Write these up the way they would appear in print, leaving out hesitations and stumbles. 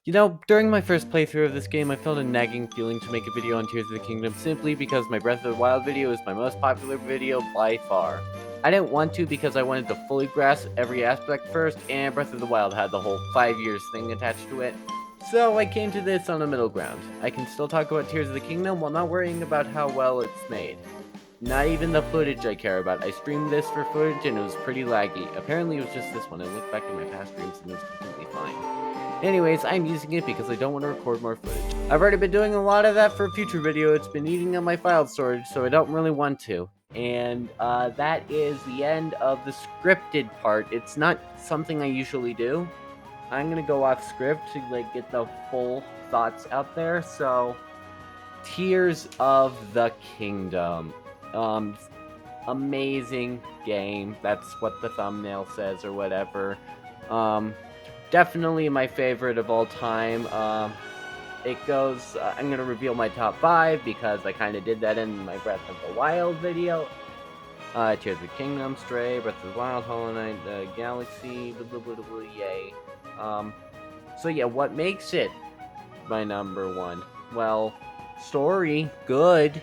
During my first playthrough of this game, I felt a nagging feeling to make a video on Tears of the Kingdom simply because my Breath of the Wild video is my most popular video by far. I didn't want to because I wanted to fully grasp every aspect first, and Breath of the Wild had the whole 5 years thing attached to it. So I came to this on a middle ground. I can still talk about Tears of the Kingdom while not worrying about how well it's made. Not even the footage I care about. I streamed this for footage and it was pretty laggy. Apparently it was just this one. I looked back at my past streams and it was completely fine. Anyways, I'm using it because I don't want to record more footage. I've already been doing a lot of that for a future video. It's been eating up my file storage, so I don't really want to. And that is the end of the scripted part. It's not something I usually do. I'm gonna go off script to get the full thoughts out there. So, Tears of the Kingdom. Um, Amazing game. That's what the thumbnail says or whatever. Definitely my favorite of all time. It goes, I'm going to reveal my top 5 because I kind of did that in my Breath of the Wild video. Tears of the Kingdom, Stray, Breath of the Wild, Hollow Knight, Galaxy, blah, blah, blah, blah, yay. So yeah, what makes it my number 1? Well, story, good,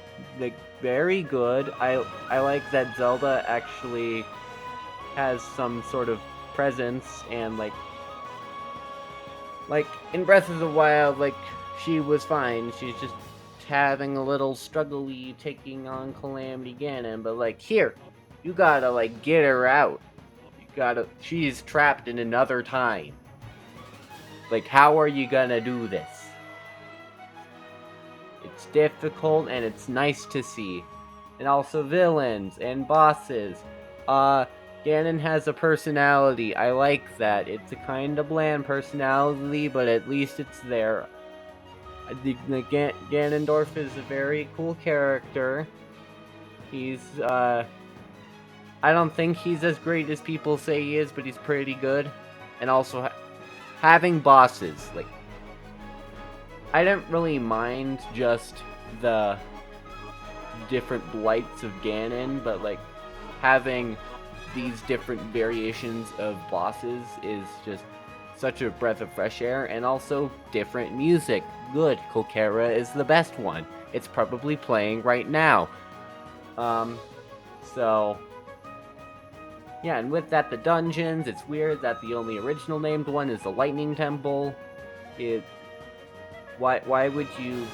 very good. I like that Zelda actually has some sort of presence and in Breath of the Wild, she was fine. She's just having a little struggle taking on Calamity Ganon, but here, you gotta get her out. She's trapped in another time. How are you gonna do this? It's difficult and it's nice to see. And also villains and bosses. Ganon has a personality. I like that. It's a kind of bland personality, but at least it's there. Ganondorf is a very cool character. He's, I don't think he's as great as people say he is, but he's pretty good. And also, having bosses, I didn't really mind just the different blights of Ganon, but having these different variations of bosses is just such a breath of fresh air, and also different music. Good, Kokera is the best one. It's probably playing right now. So yeah, and with that, the dungeons. It's weird that the only original named one is the Lightning Temple. Why would you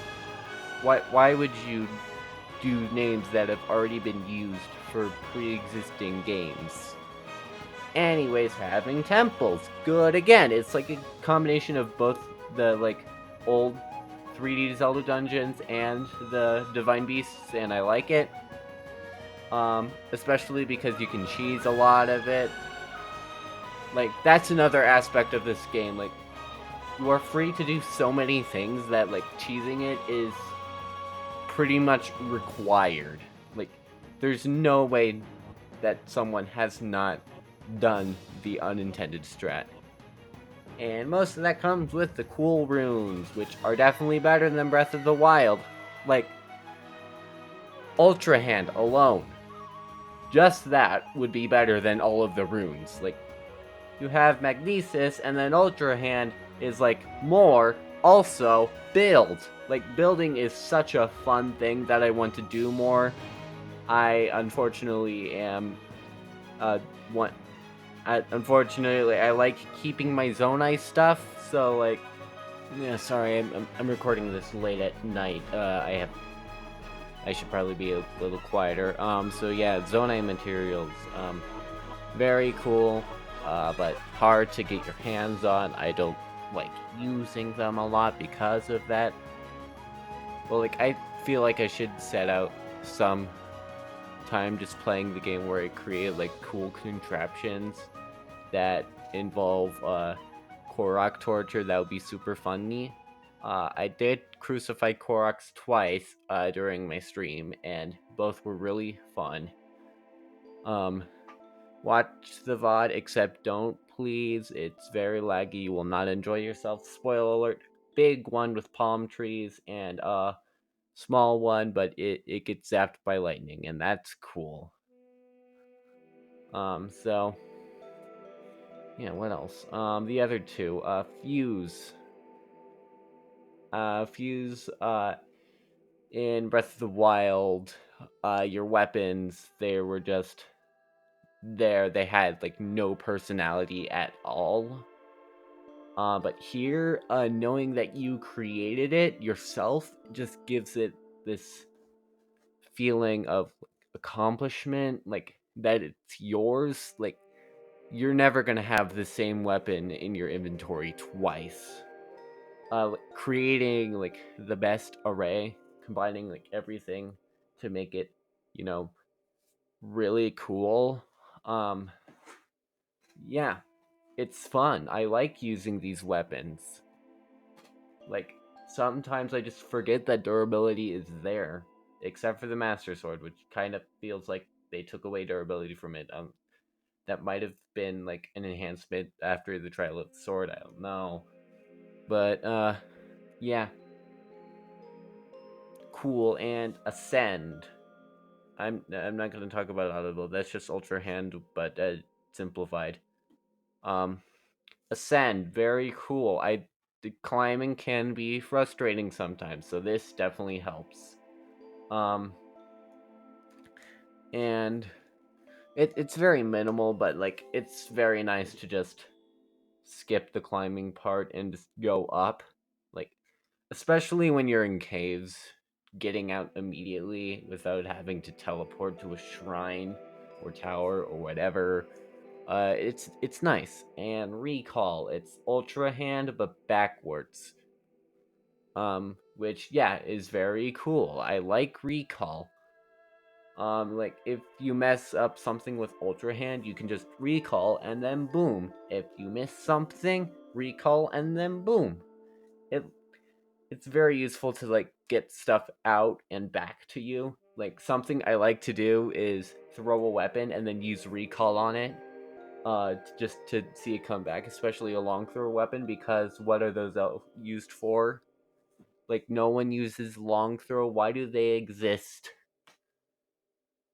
do names that have already been used for pre-existing games? Anyways, having temples, good again. It's like a combination of both the old 3D Zelda dungeons and the Divine Beasts, and I like it. Especially because you can cheese a lot of it. That's another aspect of this game. You are free to do so many things that cheesing it is pretty much required. There's no way that someone has not done the unintended strat. And most of that comes with the cool runes, which are definitely better than Breath of the Wild. Ultra Hand alone. Just that would be better than all of the runes. You have Magnesis, and then Ultra Hand is more, also build. Building is such a fun thing that I want to do more. I unfortunately am unfortunately I like keeping my Zonai stuff, so yeah, sorry, I'm recording this late at night. I should probably be a little quieter. So yeah, Zonai materials, very cool, but hard to get your hands on. I don't like using them a lot because of that. Well, I feel like I should set out some time just playing the game where I create cool contraptions that involve Korok torture. That would be super funny. I did crucify Koroks twice during my stream, and both were really fun. Watch the VOD, except don't, please. It's very laggy. You will not enjoy yourself. Spoiler alert. Big one with palm trees, and small one, but it gets zapped by lightning, and that's cool. So yeah, what else? The other two, Fuse. Fuse in Breath of the Wild, your weapons, they were just there. They had like no personality at all. But here, knowing that you created it yourself just gives it this feeling of accomplishment, like that it's yours. Like you're never gonna have the same weapon in your inventory twice. Like, creating like the best array, combining like everything to make it, you know, really cool. Um, yeah, it's fun. I like using these weapons. Like sometimes I just forget that durability is there, except for the Master Sword, which kind of feels like they took away durability from it. That might have been like an enhancement after the trial of the sword. I don't know, but yeah, cool. And Ascend. I'm not gonna talk about Audible. That's just Ultra Hand, but simplified. Um, Ascend, very cool. The climbing can be frustrating sometimes, so this definitely helps. Um, and it's very minimal, but like it's very nice to just skip the climbing part and just go up. Like especially when you're in caves, getting out immediately without having to teleport to a shrine or tower or whatever. It's nice. And recall, it's ultra hand but backwards. Which yeah is very cool. I like recall. Like if you mess up something with ultra hand, you can just recall and then boom. If you miss something, recall and then boom. It it's very useful to like get stuff out and back to you. Like something I like to do is throw a weapon and then use recall on it, just to see it come back, especially a long throw weapon. Because what are those used for? Like no one uses long throw. Why do they exist?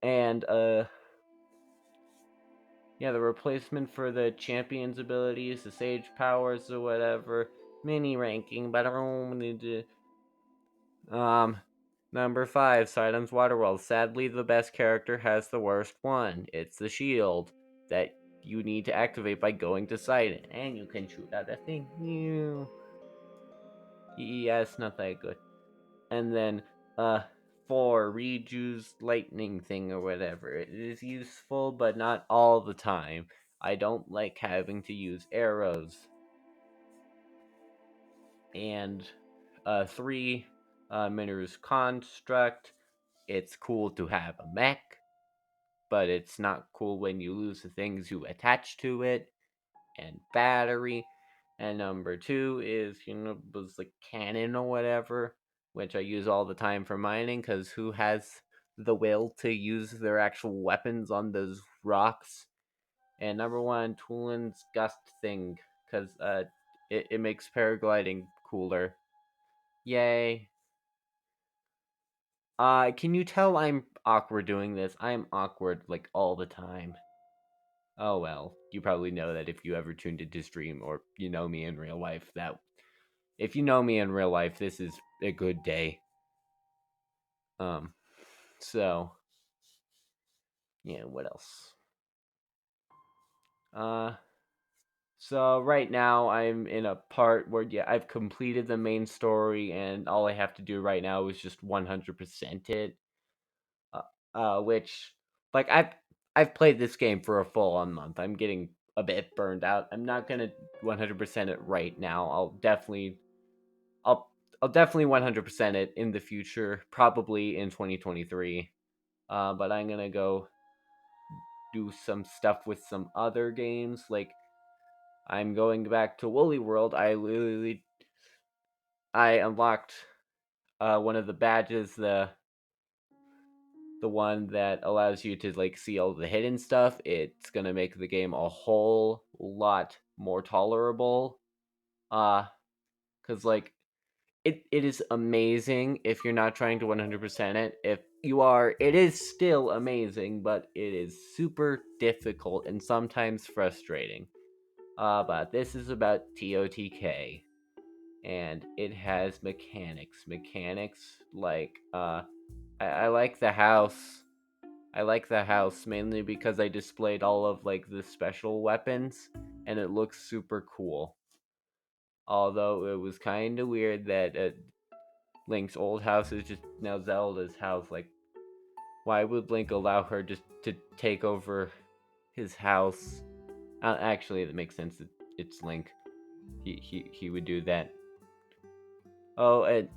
And yeah, the replacement for the champion's abilities, the sage powers or whatever, mini ranking, but I don't need to. Number 5, Silence Waterworld. Sadly, the best character has the worst one. It's the shield that you need to activate by going to Sidon, and you can shoot at a thing. Yeah, it's not that good. And then, 4, Riju's lightning thing or whatever. It is useful, but not all the time. I don't like having to use arrows. And, 3, Miner's construct. It's cool to have a mech, but it's not cool when you lose the things you attach to it. And battery. And number 2 is, was like cannon or whatever, which I use all the time for mining, because who has the will to use their actual weapons on those rocks? And number 1, Tulin's gust thing, because it makes paragliding cooler. Yay. Can you tell I'm awkward doing this? I'm awkward like all the time. Oh well, you probably know that if you ever tuned into stream or you know me in real life, that if you know me in real life, this is a good day. Um, so yeah, what else? Uh, so right now I'm in a part where yeah, I've completed the main story, and all I have to do right now is just 100% it. Which like I've played this game for a full on month. I'm getting a bit burned out. I'm not gonna 100% it right now. I'll I'll definitely 100% it in the future, probably in 2023. But I'm gonna go do some stuff with some other games. Like I'm going back to Woolly World. I unlocked one of the badges, the one that allows you to like see all the hidden stuff. It's gonna make the game a whole lot more tolerable. Cause like it is amazing if you're not trying to 100% it. If you are, it is still amazing, but it is super difficult and sometimes frustrating. But this is about TOTK. and it has mechanics. Like, I like the house. I like the house mainly because I displayed all of like the special weapons, and it looks super cool. Although it was kind of weird that Link's old house is just now Zelda's house. Like, why would Link allow her just to take over his house? Actually, it makes sense. It's Link. He would do that. Oh, and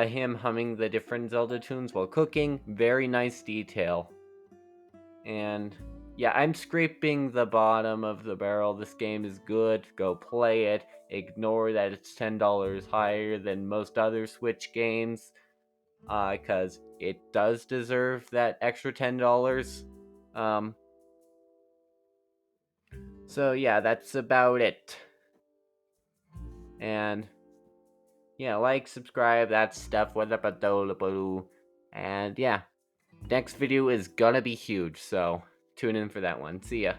him humming the different Zelda tunes while cooking. Very nice detail. And yeah, I'm scraping the bottom of the barrel. This game is good. Go play it. Ignore that it's $10 higher than most other Switch games, because it does deserve that extra $10. So yeah, that's about it. And yeah, like, subscribe, that stuff. What up, and yeah, next video is gonna be huge. So tune in for that one. See ya.